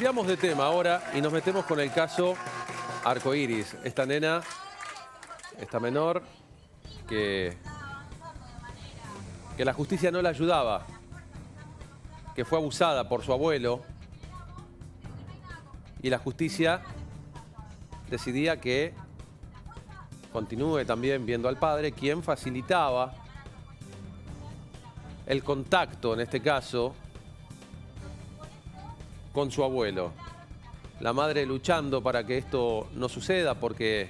Cambiamos de tema ahora y nos metemos con el caso Arcoiris. Esta nena, esta menor, que la justicia no la ayudaba, que fue abusada por su abuelo, y la justicia decidía que continúe también viendo al padre, quien facilitaba el contacto, en este caso, con su abuelo. La madre luchando para que esto no suceda, porque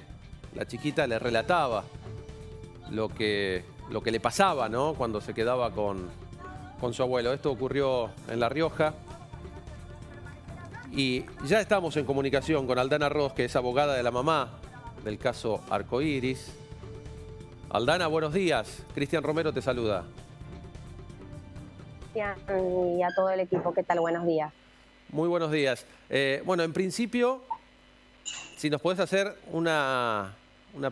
la chiquita le relataba lo que le pasaba, ¿no?, cuando se quedaba con su abuelo. Esto ocurrió en La Rioja. Y ya estamos en comunicación con Aldana Ross, que es abogada de la mamá del caso Arcoiris. Aldana, buenos días. Cristian Romero te saluda. Y a todo el equipo, ¿qué tal? Buenos días. Muy buenos días. Bueno, en principio, si nos podés hacer una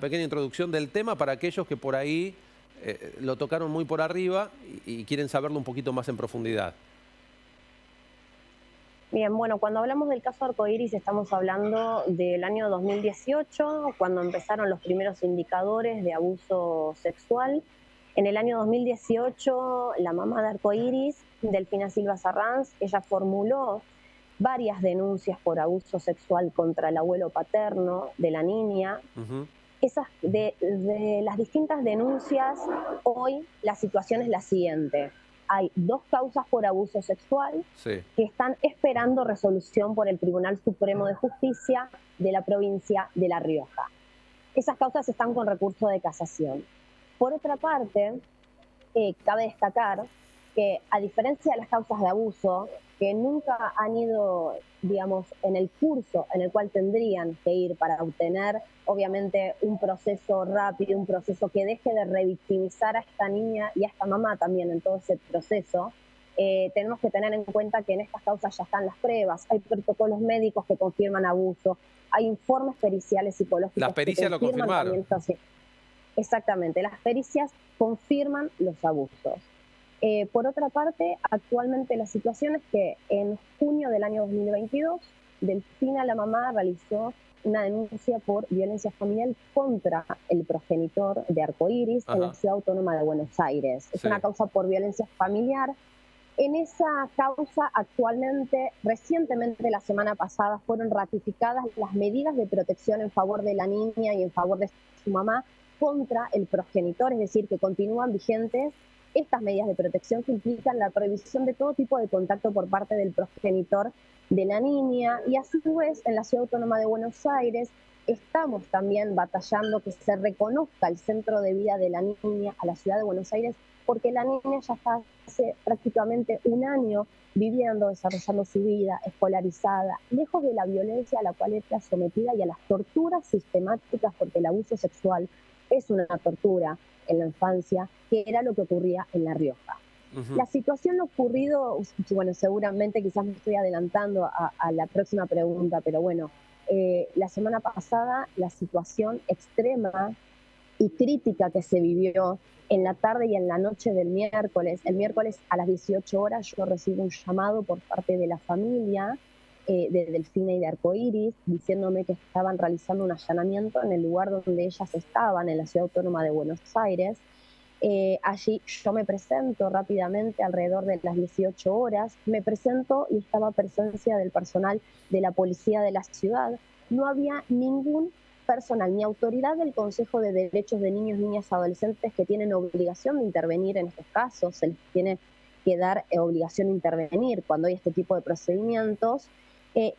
pequeña introducción del tema para aquellos que por ahí lo tocaron muy por arriba y quieren saberlo un poquito más en profundidad. Bien, bueno, cuando hablamos del caso Arcoiris estamos hablando del año 2018, cuando empezaron los primeros indicadores de abuso sexual. En el año 2018, la mamá de Arcoiris, Delfina Silva Sarranz, ella formuló varias denuncias por abuso sexual contra el abuelo paterno de la niña. De las distintas denuncias, hoy la situación es la siguiente. Hay 2 causas por abuso sexual que están esperando resolución por el Tribunal Supremo de Justicia de la provincia de La Rioja. Esas causas están con recurso de casación. Por otra parte, cabe destacar que, a diferencia de las causas de abuso, que nunca han ido, digamos, en el curso en el cual tendrían que ir para obtener, obviamente, un proceso rápido, un proceso que deje de revictimizar a esta niña y a esta mamá también en todo ese proceso, tenemos que tener en cuenta que en estas causas ya están las pruebas, hay protocolos médicos que confirman abuso, hay informes periciales psicológicos. Las pericias lo confirmaron. Exactamente, las pericias confirman los abusos. Por otra parte, actualmente la situación es que en junio del año 2022, Delfina, la mamá, realizó una denuncia por violencia familiar contra el progenitor de Arcoiris en la Ciudad Autónoma de Buenos Aires. Es una causa por violencia familiar. En esa causa, actualmente, recientemente, la semana pasada, fueron ratificadas las medidas de protección en favor de la niña y en favor de su mamá contra el progenitor, es decir, que continúan vigentes estas medidas de protección que implican la prohibición de todo tipo de contacto por parte del progenitor de la niña. Y a su vez, en la Ciudad Autónoma de Buenos Aires, estamos también batallando que se reconozca el centro de vida de la niña a la Ciudad de Buenos Aires, porque la niña ya está hace prácticamente un año viviendo, desarrollando su vida, escolarizada, lejos de la violencia a la cual está sometida y a las torturas sistemáticas, porque el abuso sexual es una tortura en la infancia, que era lo que ocurría en La Rioja. La situación ocurrido, bueno, seguramente quizás me estoy adelantando a la próxima pregunta, pero bueno, la semana pasada la situación extrema y crítica que se vivió en la tarde y en la noche del miércoles. El miércoles a las 18 horas yo recibo un llamado por parte de la familia de Delfina y de Arcoiris, diciéndome que estaban realizando un allanamiento en el lugar donde ellas estaban, en la Ciudad Autónoma de Buenos Aires. Allí yo me presento rápidamente, alrededor de las 18 horas, me presento y estaba presencia del personal de la policía de la ciudad. No había ningún personal ni autoridad del Consejo de Derechos de Niños, Niñas y Adolescentes, que tienen obligación de intervenir en estos casos. Se les tiene que dar obligación de intervenir cuando hay este tipo de procedimientos.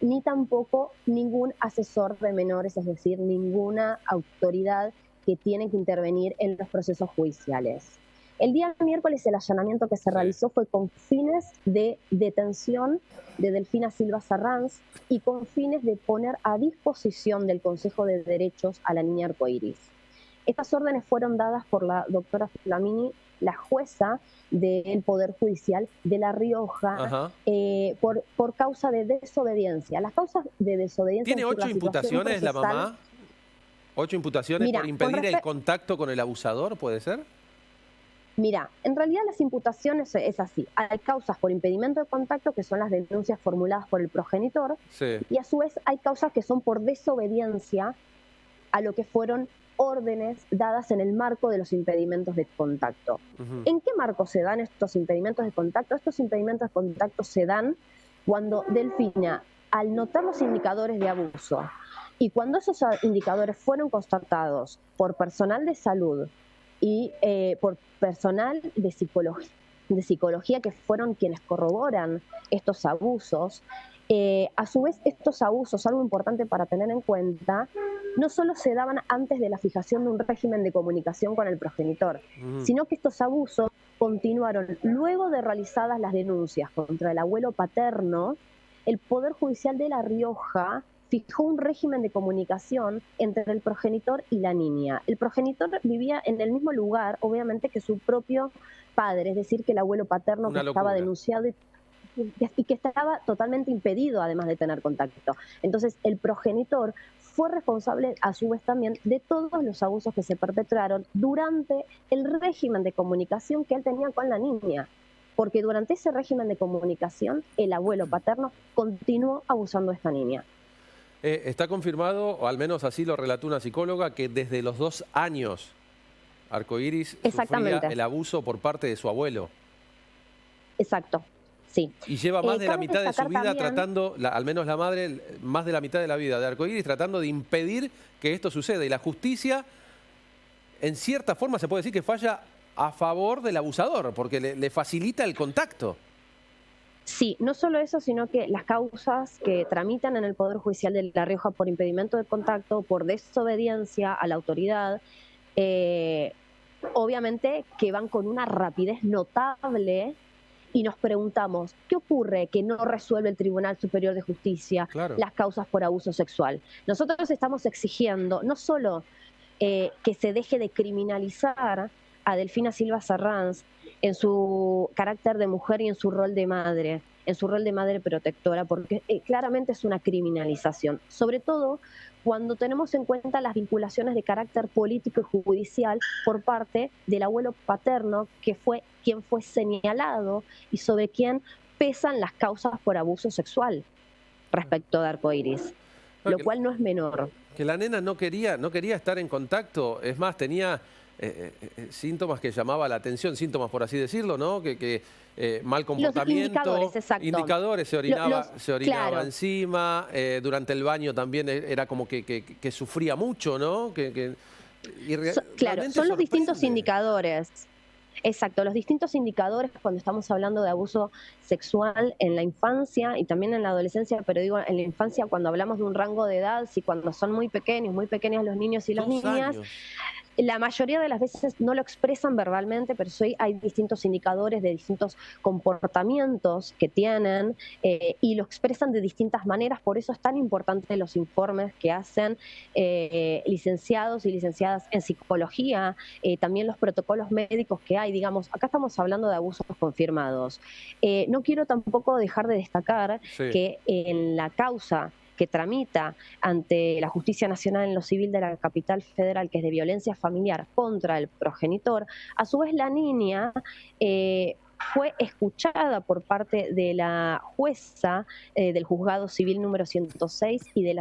Ni tampoco ningún asesor de menores, es decir, ninguna autoridad que tiene que intervenir en los procesos judiciales. El día miércoles el allanamiento que se realizó fue con fines de detención de Delfina Silva Sarranz y con fines de poner a disposición del Consejo de Derechos a la niña Arcoiris. Estas órdenes fueron dadas por la doctora Flamini, la jueza del Poder Judicial de La Rioja, por causa de desobediencia. Las causas de desobediencia... ¿Tiene 8 imputaciones la mamá? ¿8 imputaciones? Mira, por impedir el contacto con el abusador, puede ser? Mira, en realidad las imputaciones es así. Hay causas por impedimento de contacto, que son las denuncias formuladas por el progenitor, Sí. y a su vez hay causas que son por desobediencia a lo que fueron órdenes dadas en el marco de los impedimentos de contacto. Ujú. ¿En qué marco se dan estos impedimentos de contacto? Estos impedimentos de contacto se dan cuando Delfina, al notar los indicadores de abuso y cuando esos indicadores fueron constatados por personal de salud y por personal de psicología que fueron quienes corroboran estos abusos, a su vez estos abusos, algo importante para tener en cuenta, no solo se daban antes de la fijación de un régimen de comunicación con el progenitor, Ujú. sino que estos abusos continuaron luego de realizadas las denuncias contra el abuelo paterno. El Poder Judicial de La Rioja fijó un régimen de comunicación entre el progenitor y la niña. El progenitor vivía en el mismo lugar, obviamente, que su propio padre, es decir, que el abuelo paterno Una que estaba locura. denunciado y que estaba totalmente impedido, además de tener contacto. Entonces, el progenitor fue responsable, a su vez también, de todos los abusos que se perpetraron durante el régimen de comunicación que él tenía con la niña. Porque durante ese régimen de comunicación, el abuelo paterno continuó abusando de esta niña. Está confirmado, o al menos así lo relató una psicóloga, que desde los 2 años Arcoiris sufría Exactamente, el abuso por parte de su abuelo. exacto, sí. Y lleva más de la Cabe mitad de su destacar vida también, tratando, al menos la madre, más de la mitad de la vida de Arcoiris tratando de impedir que esto suceda. Y la justicia, en cierta forma, se puede decir que falla a favor del abusador, porque le facilita el contacto. sí, no solo eso, sino que las causas que tramitan en el Poder Judicial de La Rioja por impedimento de contacto, por desobediencia a la autoridad, eh, obviamente que van con una rapidez notable y nos preguntamos, ¿qué ocurre que no resuelve el Tribunal Superior de Justicia Claro. las causas por abuso sexual? Nosotros estamos exigiendo no solo que se deje de criminalizar a Delfina Silva Sarranz en su carácter de mujer y en su rol de madre, en su rol de madre protectora, porque claramente es una criminalización, sobre todo cuando tenemos en cuenta las vinculaciones de carácter político y judicial por parte del abuelo paterno, que fue quien fue señalado y sobre quien pesan las causas por abuso sexual respecto de Arcoiris, No, lo cual no es menor. que la nena no quería estar en contacto, es más, tenía síntomas que llamaba la atención, síntomas por así decirlo, ¿no? Mal Los comportamiento, indicadores, exacto. indicadores, se orinaba, Claro, encima, durante el baño también era como que sufría mucho, ¿no? claro, Realmente son los distintos sorprende. indicadores. Exacto, los distintos indicadores cuando estamos hablando de abuso sexual en la infancia y también en la adolescencia, pero digo en la infancia cuando hablamos de un rango de edad, si cuando son muy pequeños los niños y las 2 niñas, años. la mayoría de las veces no lo expresan verbalmente, pero sí hay distintos indicadores de distintos comportamientos que tienen y lo expresan de distintas maneras. Por eso es tan importante los informes que hacen licenciados y licenciadas en psicología, también los protocolos médicos que hay. Digamos, acá estamos hablando de abusos confirmados. No quiero tampoco dejar de destacar Sí. que en la causa que tramita ante la Justicia Nacional en lo Civil de la Capital Federal, que es de violencia familiar contra el progenitor, a su vez la niña fue escuchada por parte de la jueza del juzgado civil número 106 y del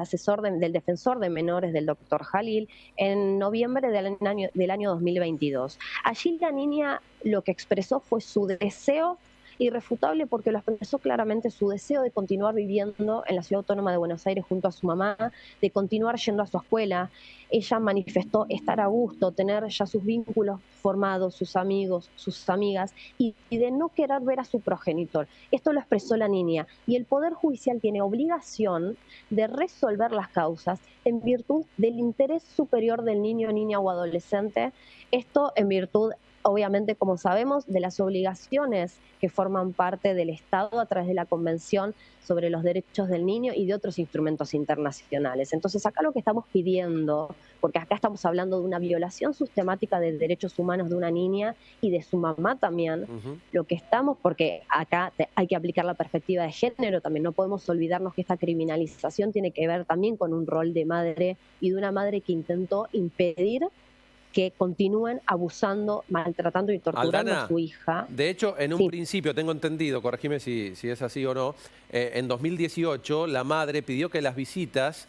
del defensor de menores del doctor Jalil en noviembre del año 2022. Allí la niña lo que expresó fue su deseo irrefutable, porque lo expresó claramente, su deseo de continuar viviendo en la Ciudad Autónoma de Buenos Aires junto a su mamá, de continuar yendo a su escuela. Ella manifestó estar a gusto, tener ya sus vínculos formados, sus amigos, sus amigas, y de no querer ver a su progenitor. Esto lo expresó la niña, y el Poder Judicial tiene obligación de resolver las causas en virtud del interés superior del niño, niña o adolescente. Esto en virtud, obviamente, como sabemos, de las obligaciones que forman parte del Estado a través de la Convención sobre los Derechos del Niño y de otros instrumentos internacionales. Entonces, acá lo que estamos pidiendo, porque acá estamos hablando de una violación sistemática de derechos humanos de una niña y de su mamá también, lo que estamos, porque acá hay que aplicar la perspectiva de género, también no podemos olvidarnos que esta criminalización tiene que ver también con un rol de madre y de una madre que intentó impedir que continúen abusando, maltratando y torturando a Aldana, su hija. de hecho, en un Sí, principio, tengo entendido, corregime si es así o no, en 2018 la madre pidió que las visitas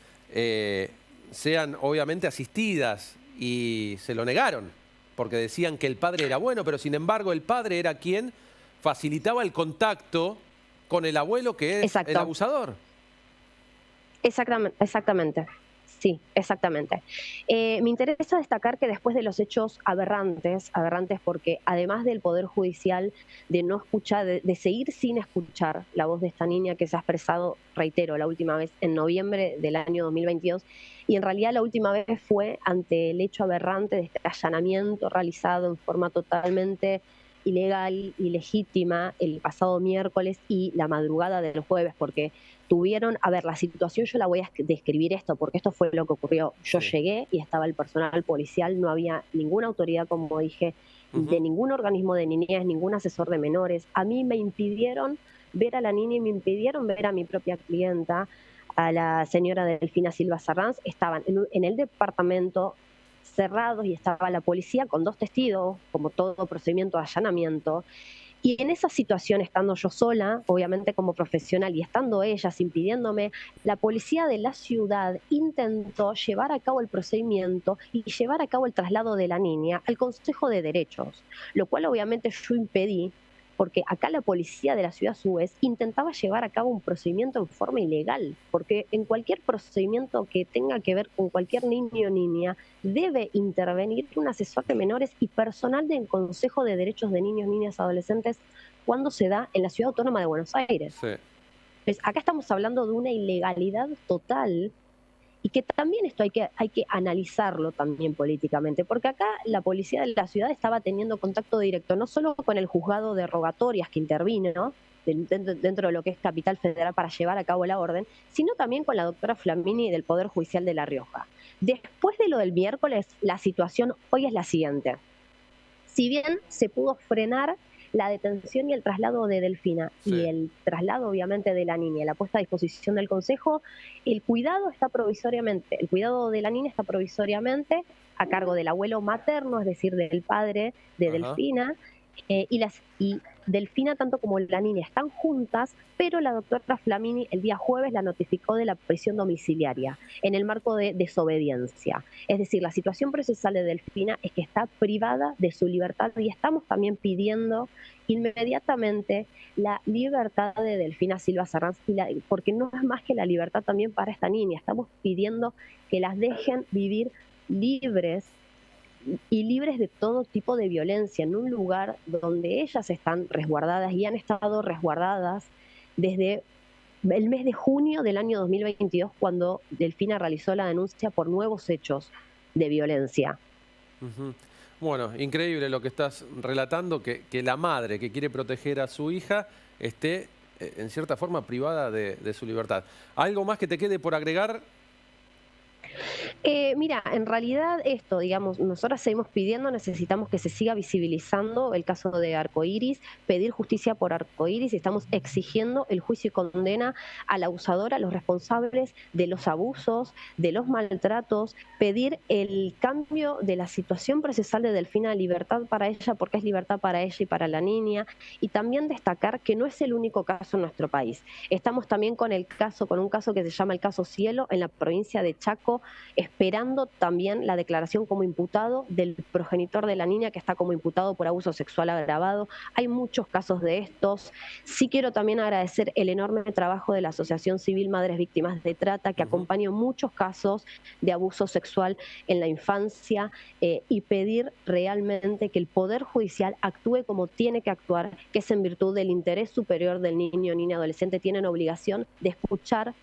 sean obviamente asistidas y se lo negaron, porque decían que el padre era bueno, pero sin embargo el padre era quien facilitaba el contacto con el abuelo que es el exacto. abusador. Exactamente, exactamente. Sí, exactamente. Me interesa destacar que después de los hechos aberrantes porque además del Poder Judicial de no escuchar, de seguir sin escuchar la voz de esta niña que se ha expresado, reitero, la última vez en noviembre del año 2022, y en realidad la última vez fue ante el hecho aberrante de este allanamiento realizado en forma totalmente ilegal, ilegítima, el pasado miércoles y la madrugada del jueves, porque tuvieron, a ver, la situación yo la voy a describir esto, porque esto fue lo que ocurrió. Yo Sí. llegué y estaba el personal policial, no había ninguna autoridad, como dije, de Ujú. ningún organismo de niñez, ningún asesor de menores. A mí me impidieron ver a la niña y me impidieron ver a mi propia clienta, a la señora Delfina Silva Sarranz. Estaban en el departamento cerrados y estaba la policía con 2 testigos, como todo procedimiento de allanamiento. Y en esa situación, estando yo sola, obviamente como profesional, y estando ellas impidiéndome, la policía de la ciudad intentó llevar a cabo el procedimiento y llevar a cabo el traslado de la niña al Consejo de Derechos, lo cual obviamente yo impedí, porque acá la policía de la ciudad, a su vez, intentaba llevar a cabo un procedimiento en forma ilegal, porque en cualquier procedimiento que tenga que ver con cualquier niño o niña, debe intervenir un asesor de menores y personal del Consejo de Derechos de Niños, Niñas, Adolescentes cuando se da en la Ciudad Autónoma de Buenos Aires. Sí. Entonces, acá estamos hablando de una ilegalidad total y que también esto hay que analizarlo también políticamente, porque acá la policía de la ciudad estaba teniendo contacto directo no solo con el juzgado de rogatorias que intervino, ¿no?, dentro de lo que es Capital Federal para llevar a cabo la orden, sino también con la doctora Flamini del Poder Judicial de La Rioja. Después de lo del miércoles, la situación hoy es la siguiente. Si bien se pudo frenar la detención y el traslado de Delfina y Sí. el traslado obviamente de la niña, la puesta a disposición del Consejo, el cuidado el cuidado de la niña está provisoriamente a cargo del abuelo materno, es decir, del padre de Ajá. Delfina, y Delfina tanto como la niña están juntas, pero la doctora Flamini el día jueves la notificó de la prisión domiciliaria en el marco de desobediencia. Es decir, la situación procesal de Delfina es que está privada de su libertad y estamos también pidiendo inmediatamente la libertad de Delfina Silva Sarranz, porque no es más que la libertad también para esta niña. Estamos pidiendo que las dejen vivir libres y libres de todo tipo de violencia en un lugar donde ellas están resguardadas y han estado resguardadas desde el mes de junio del año 2022, cuando Delfina realizó la denuncia por nuevos hechos de violencia. Ujú. Bueno, increíble lo que estás relatando, que la madre que quiere proteger a su hija esté, en cierta forma, privada de su libertad. ¿Algo más que te quede por agregar? Mira, en realidad esto, digamos, nosotras seguimos pidiendo, necesitamos que se siga visibilizando el caso de Arcoiris, pedir justicia por Arcoiris y estamos exigiendo el juicio y condena al abusador, a los responsables de los abusos, de los maltratos, pedir el cambio de la situación procesal de Delfina, libertad para ella, porque es libertad para ella y para la niña, y también destacar que no es el único caso en nuestro país. Estamos también con un caso que se llama el caso Cielo en la provincia de Chaco, esperando también la declaración como imputado del progenitor de la niña que está como imputado por abuso sexual agravado. Hay muchos casos de estos. Sí quiero también agradecer el enorme trabajo de la Asociación Civil Madres Víctimas de Trata, que Ujú. acompañó muchos casos de abuso sexual en la infancia, y pedir realmente que el Poder Judicial actúe como tiene que actuar, que es en virtud del interés superior del niño, niña, adolescente. Tienen obligación de escuchar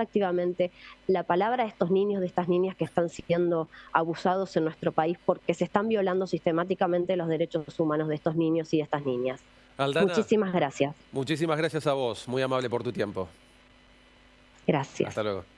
activamente la palabra de estos niños, de estas niñas que están siendo abusados en nuestro país, porque se están violando sistemáticamente los derechos humanos de estos niños y de estas niñas. Aldana, Muchísimas gracias. muchísimas gracias a vos. Muy amable por tu tiempo. Gracias. Hasta luego.